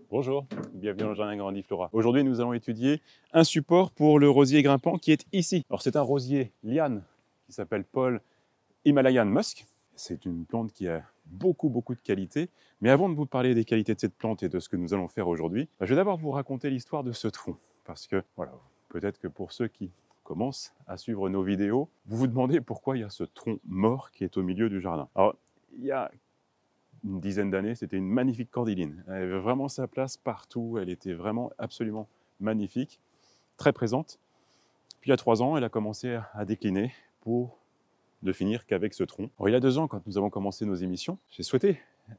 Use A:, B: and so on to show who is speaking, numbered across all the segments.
A: Bonjour, bienvenue dans le jardin Grandiflora. Aujourd'hui, nous allons étudier un support pour le rosier grimpant qui est ici. Alors, c'est un rosier liane qui s'appelle Paul Himalayan Musk. C'est une plante qui a beaucoup de qualités. Mais avant de vous parler des qualités de cette plante et de ce que nous allons faire aujourd'hui, je vais d'abord vous raconter l'histoire de ce tronc. Parce que, voilà, peut-être que pour ceux qui commencent à suivre nos vidéos, vous vous demandez pourquoi il y a ce tronc mort qui est au milieu du jardin. Alors, il y a une dizaine d'années, c'était une magnifique cordyline. Elle avait vraiment sa place partout, elle était vraiment absolument magnifique, très présente. Puis il y a 3 ans, elle a commencé à décliner pour ne finir qu'avec ce tronc. Alors, il y a 2 ans, quand nous avons commencé nos émissions, j'ai souhaité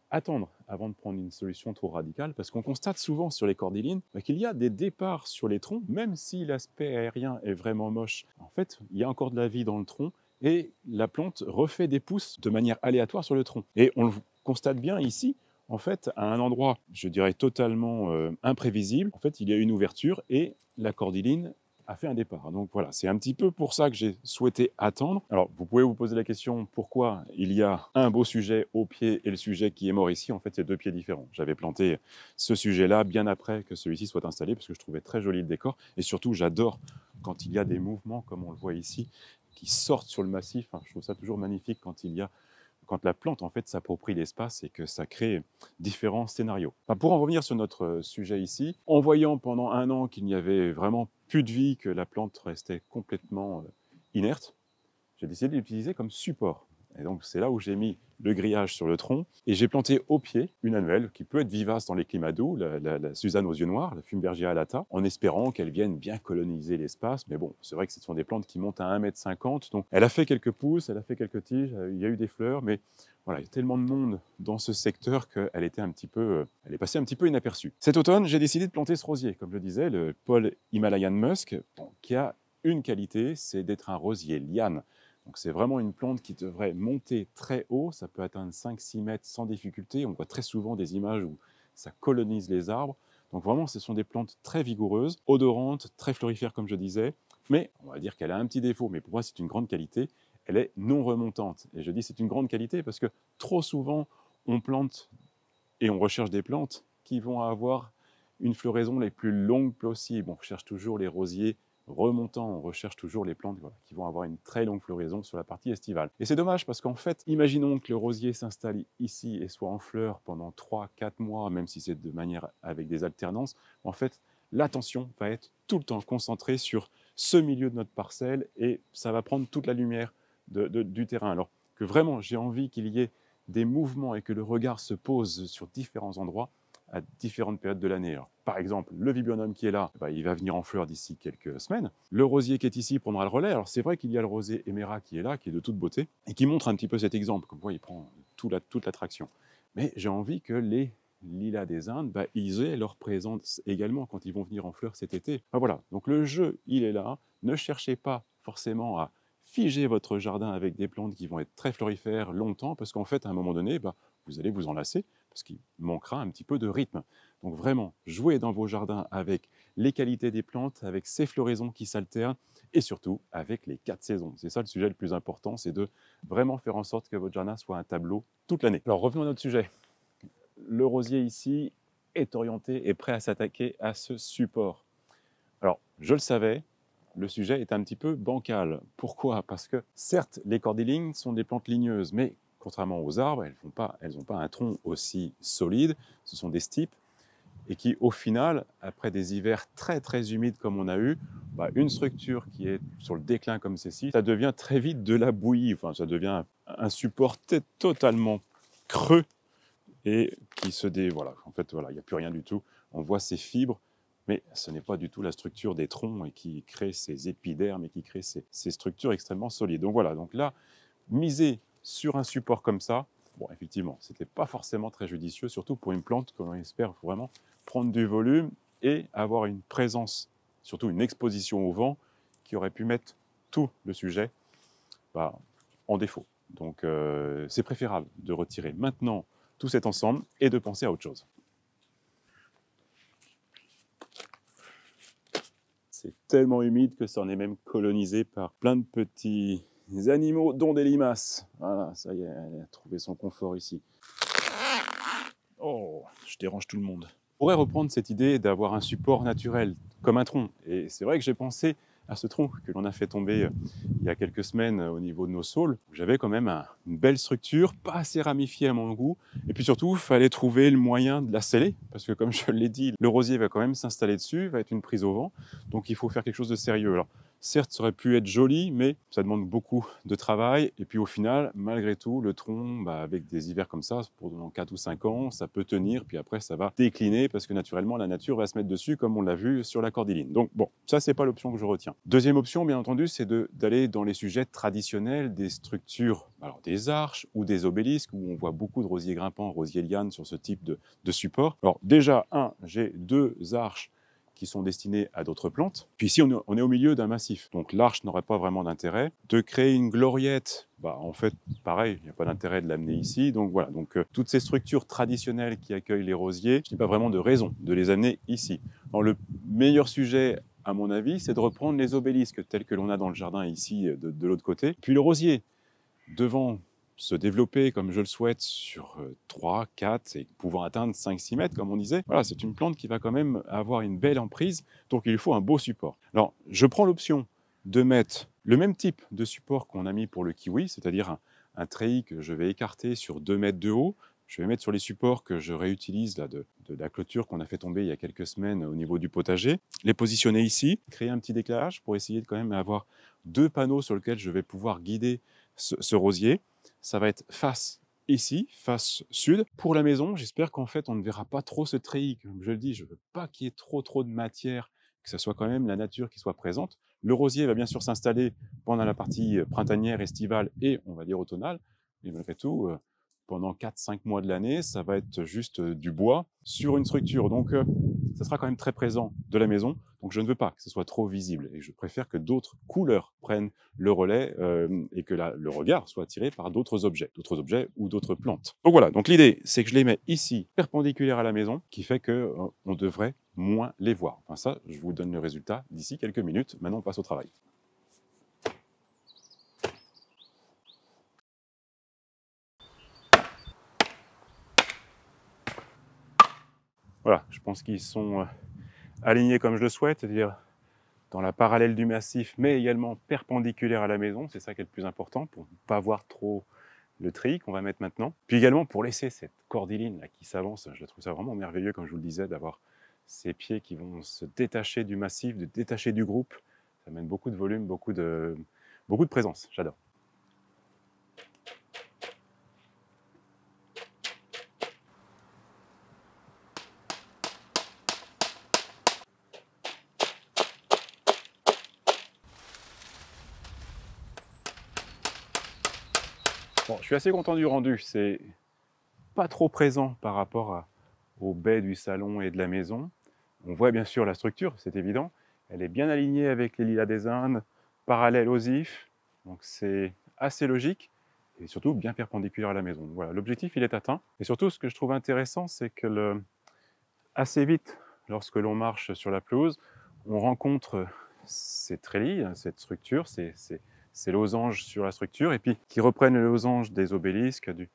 A: attendre avant de prendre une solution trop radicale, parce qu'on constate souvent sur les cordylines qu'il y a des départs sur les troncs, même si l'aspect aérien est vraiment moche. En fait, il y a encore de la vie dans le tronc, et la plante refait des pousses de manière aléatoire sur le tronc. Et on le constate bien ici, en fait, à un endroit, je dirais, totalement imprévisible. En fait, il y a une ouverture et la cordyline a fait un départ. Donc voilà, c'est un petit peu pour ça que j'ai souhaité attendre. Alors, vous pouvez vous poser la question, pourquoi il y a un beau sujet au pied et le sujet qui est mort ici? En fait, c'est 2 pieds différents. J'avais planté ce sujet-là bien après que celui-ci soit installé, parce que je trouvais très joli le décor. Et surtout, j'adore quand il y a des mouvements, comme on le voit ici, qui sortent sur le massif. Je trouve ça toujours magnifique quand la plante en fait s'approprie l'espace et que ça crée différents scénarios. Pour en revenir sur notre sujet ici, en voyant pendant 1 an qu'il n'y avait vraiment plus de vie, que la plante restait complètement inerte, j'ai décidé de l'utiliser comme support. Et donc c'est là où j'ai mis le grillage sur le tronc et j'ai planté au pied une annuelle qui peut être vivace dans les climats doux, la Suzanne aux yeux noirs, la Fumbergia alata, en espérant qu'elle vienne bien coloniser l'espace. Mais bon, c'est vrai que ce sont des plantes qui montent à 1,50 m, donc elle a fait quelques pousses, elle a fait quelques tiges, il y a eu des fleurs, mais voilà, il y a tellement de monde dans ce secteur qu'elle était elle est passée un petit peu inaperçue. Cet automne, j'ai décidé de planter ce rosier, comme je disais, le Paul Himalayan Musk, qui a une qualité, c'est d'être un rosier liane. Donc c'est vraiment une plante qui devrait monter très haut, ça peut atteindre 5-6 mètres sans difficulté. On voit très souvent des images où ça colonise les arbres. Donc vraiment, ce sont des plantes très vigoureuses, odorantes, très florifères comme je disais. Mais on va dire qu'elle a un petit défaut, mais pour moi c'est une grande qualité, elle est non remontante. Et je dis c'est une grande qualité parce que trop souvent on plante et on recherche des plantes qui vont avoir une floraison les plus longues possibles. On recherche toujours les rosiers remontants, on recherche toujours les plantes qui vont avoir une très longue floraison sur la partie estivale. Et c'est dommage parce qu'en fait, imaginons que le rosier s'installe ici et soit en fleurs pendant 3-4 mois, même si c'est de manière avec des alternances, en fait, l'attention va être tout le temps concentrée sur ce milieu de notre parcelle et ça va prendre toute la lumière du terrain. Alors que vraiment, j'ai envie qu'il y ait des mouvements et que le regard se pose sur différents endroits à différentes périodes de l'année. Par exemple, le viburnum qui est là, il va venir en fleurs d'ici quelques semaines. Le rosier qui est ici prendra le relais. Alors c'est vrai qu'il y a le rosier Emera qui est là, qui est de toute beauté, et qui montre un petit peu cet exemple, comme quoi il prend toute l'attraction. Mais j'ai envie que les lilas des Indes, ils aient leur présence également quand ils vont venir en fleurs cet été. Voilà, donc le jeu, il est là. Ne cherchez pas forcément à figer votre jardin avec des plantes qui vont être très florifères longtemps, parce qu'en fait, à un moment donné, vous allez vous en lasser, parce qu'il manquera un petit peu de rythme. Donc vraiment, jouez dans vos jardins avec les qualités des plantes, avec ces floraisons qui s'alternent, et surtout avec les 4 saisons. C'est ça le sujet le plus important, c'est de vraiment faire en sorte que votre jardin soit un tableau toute l'année. Alors revenons à notre sujet. Le rosier ici est orienté et prêt à s'attaquer à ce support. Alors, je le savais, le sujet est un petit peu bancal. Pourquoi? Parce que certes, les cordylines sont des plantes ligneuses, mais contrairement aux arbres, elles n'ont pas un tronc aussi solide. Ce sont des stipes et qui, au final, après des hivers très humides comme on a eu, une structure qui est sur le déclin comme celle-ci, ça devient très vite de la bouillie. Enfin, ça devient un support totalement creux et qui se voilà. En fait, voilà, il n'y a plus rien du tout. On voit ces fibres, mais ce n'est pas du tout la structure des troncs et qui crée ces épidermes et qui crée ces structures extrêmement solides. Donc voilà, donc là, miser sur un support comme ça, bon, effectivement, ce n'était pas forcément très judicieux, surtout pour une plante que l'on espère vraiment prendre du volume et avoir une présence, surtout une exposition au vent, qui aurait pu mettre tout le sujet en défaut. Donc c'est préférable de retirer maintenant tout cet ensemble et de penser à autre chose. C'est tellement humide que ça en est même colonisé par plein de petits animaux, dont des limaces. Voilà, ça y est, elle a trouvé son confort ici. Oh, je dérange tout le monde. On pourrait reprendre cette idée d'avoir un support naturel, comme un tronc. Et c'est vrai que j'ai pensé à ce tronc que l'on a fait tomber il y a quelques semaines au niveau de nos saules. J'avais quand même une belle structure, pas assez ramifiée à mon goût. Et puis surtout, il fallait trouver le moyen de la sceller, parce que comme je l'ai dit, le rosier va quand même s'installer dessus, va être une prise au vent. Donc il faut faire quelque chose de sérieux. Alors, certes, ça aurait pu être joli, mais ça demande beaucoup de travail. Et puis au final, malgré tout, le tronc, avec des hivers comme ça, pendant 4 ou 5 ans, ça peut tenir. Puis après, ça va décliner parce que naturellement, la nature va se mettre dessus, comme on l'a vu sur la cordyline. Donc bon, ça, c'est pas l'option que je retiens. Deuxième option, bien entendu, c'est d'aller dans les sujets traditionnels des structures, alors des arches ou des obélisques, où on voit beaucoup de rosiers grimpants, rosiers lianes sur ce type de support. Alors déjà, j'ai 2 arches qui sont destinés à d'autres plantes. Puis ici, on est au milieu d'un massif, donc l'arche n'aurait pas vraiment d'intérêt. De créer une gloriette, en fait, pareil, il n'y a pas d'intérêt de l'amener ici. Donc voilà, toutes ces structures traditionnelles qui accueillent les rosiers, je n'ai pas vraiment de raison de les amener ici. Alors, le meilleur sujet, à mon avis, c'est de reprendre les obélisques tels que l'on a dans le jardin ici, de l'autre côté. Puis le rosier, devant se développer comme je le souhaite sur 3, 4 et pouvant atteindre 5-6 mètres comme on disait. Voilà, c'est une plante qui va quand même avoir une belle emprise, donc il faut un beau support. Alors, je prends l'option de mettre le même type de support qu'on a mis pour le kiwi, c'est-à-dire un treillis que je vais écarter sur 2 mètres de haut. Je vais mettre sur les supports que je réutilise là, de la clôture qu'on a fait tomber il y a quelques semaines au niveau du potager. Les positionner ici, créer un petit décalage pour essayer de quand même avoir 2 panneaux sur lesquels je vais pouvoir guider ce rosier. Ça va être face ici, face sud. Pour la maison, j'espère qu'en fait, on ne verra pas trop ce treillis. Comme je le dis, je ne veux pas qu'il y ait trop de matière, que ce soit quand même la nature qui soit présente. Le rosier va bien sûr s'installer pendant la partie printanière, estivale et, on va dire, automnale. Mais malgré tout, pendant 4-5 mois de l'année, ça va être juste du bois sur une structure. Donc, ça sera quand même très présent de la maison. Donc, je ne veux pas que ce soit trop visible. Et je préfère que d'autres couleurs prennent le relais et que le regard soit attiré par d'autres objets ou d'autres plantes. Donc voilà, donc l'idée, c'est que je les mets ici, perpendiculaires à la maison, qui fait qu'on devrait moins les voir. Enfin ça, je vous donne le résultat d'ici quelques minutes. Maintenant, on passe au travail. Voilà, je pense qu'ils sont alignés comme je le souhaite, c'est-à-dire dans la parallèle du massif, mais également perpendiculaire à la maison. C'est ça qui est le plus important pour ne pas voir trop le treillis qu'on va mettre maintenant. Puis également pour laisser cette cordyline là qui s'avance, je trouve ça vraiment merveilleux, comme je vous le disais, d'avoir ces pieds qui vont se détacher du massif, de détacher du groupe. Ça amène beaucoup de volume, beaucoup de présence. J'adore. Bon, je suis assez content du rendu. C'est pas trop présent par rapport au baie du salon et de la maison. On voit bien sûr la structure, c'est évident. Elle est bien alignée avec les lilas des Indes, parallèle aux ifs. Donc c'est assez logique et surtout bien perpendiculaire à la maison. Voilà, l'objectif il est atteint. Et surtout, ce que je trouve intéressant, c'est que assez vite, lorsque l'on marche sur la pelouse, on rencontre ces treillis, cette structure, ces losanges sur la structure, et puis qui reprennent les losanges des obélisques, de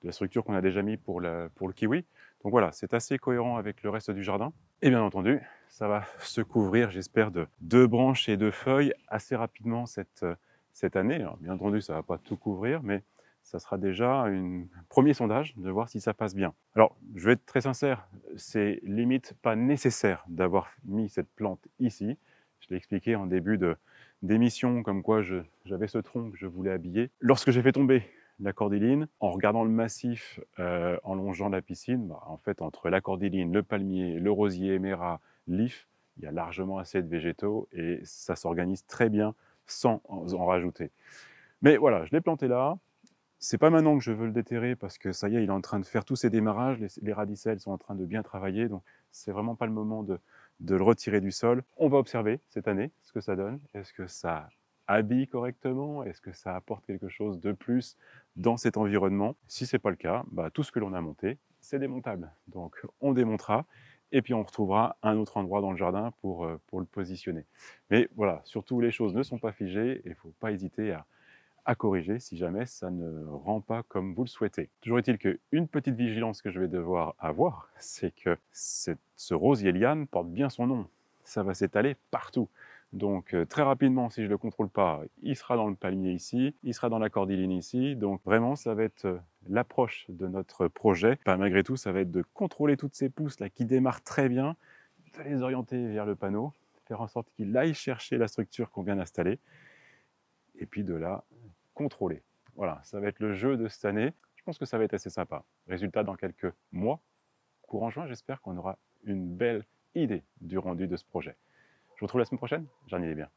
A: la structure qu'on a déjà mis pour le kiwi. Donc voilà, c'est assez cohérent avec le reste du jardin. Et bien entendu, ça va se couvrir, j'espère, de 2 branches et 2 feuilles assez rapidement cette année. Alors, bien entendu, ça ne va pas tout couvrir, mais ça sera déjà un premier sondage de voir si ça passe bien. Alors, je vais être très sincère, c'est limite pas nécessaire d'avoir mis cette plante ici. Je l'ai expliqué en début d'émission, comme quoi j'avais ce tronc que je voulais habiller. Lorsque j'ai fait tomber la cordyline, en regardant le massif en longeant la piscine, en fait, entre la cordyline, le palmier, le rosier, éméra, l'if, il y a largement assez de végétaux et ça s'organise très bien sans en rajouter. Mais voilà, je l'ai planté là. C'est pas maintenant que je veux le déterrer parce que ça y est, il est en train de faire tous ses démarrages, les radicelles sont en train de bien travailler, donc c'est vraiment pas le moment de le retirer du sol. On va observer cette année ce que ça donne. Est-ce que ça habille correctement? Est-ce que ça apporte quelque chose de plus dans cet environnement? Si c'est pas le cas, tout ce que l'on a monté, c'est démontable. Donc on démontera et puis on retrouvera un autre endroit dans le jardin pour le positionner. Mais voilà, surtout les choses ne sont pas figées et il ne faut pas hésiter à corriger si jamais ça ne rend pas comme vous le souhaitez. Toujours est-il qu'une petite vigilance que je vais devoir avoir, c'est que ce rosier liane porte bien son nom. Ça va s'étaler partout. Donc très rapidement, si je ne le contrôle pas, il sera dans le palmier ici, il sera dans la cordyline ici. Donc vraiment, ça va être l'approche de notre projet. Enfin, malgré tout, ça va être de contrôler toutes ces pousses là qui démarrent très bien, de les orienter vers le panneau, faire en sorte qu'il aille chercher la structure qu'on vient d'installer, et puis de la contrôler. Voilà, ça va être le jeu de cette année. Je pense que ça va être assez sympa. Résultat dans quelques mois, courant juin, j'espère qu'on aura une belle idée du rendu de ce projet. Je vous retrouve la semaine prochaine, j'en ai bien.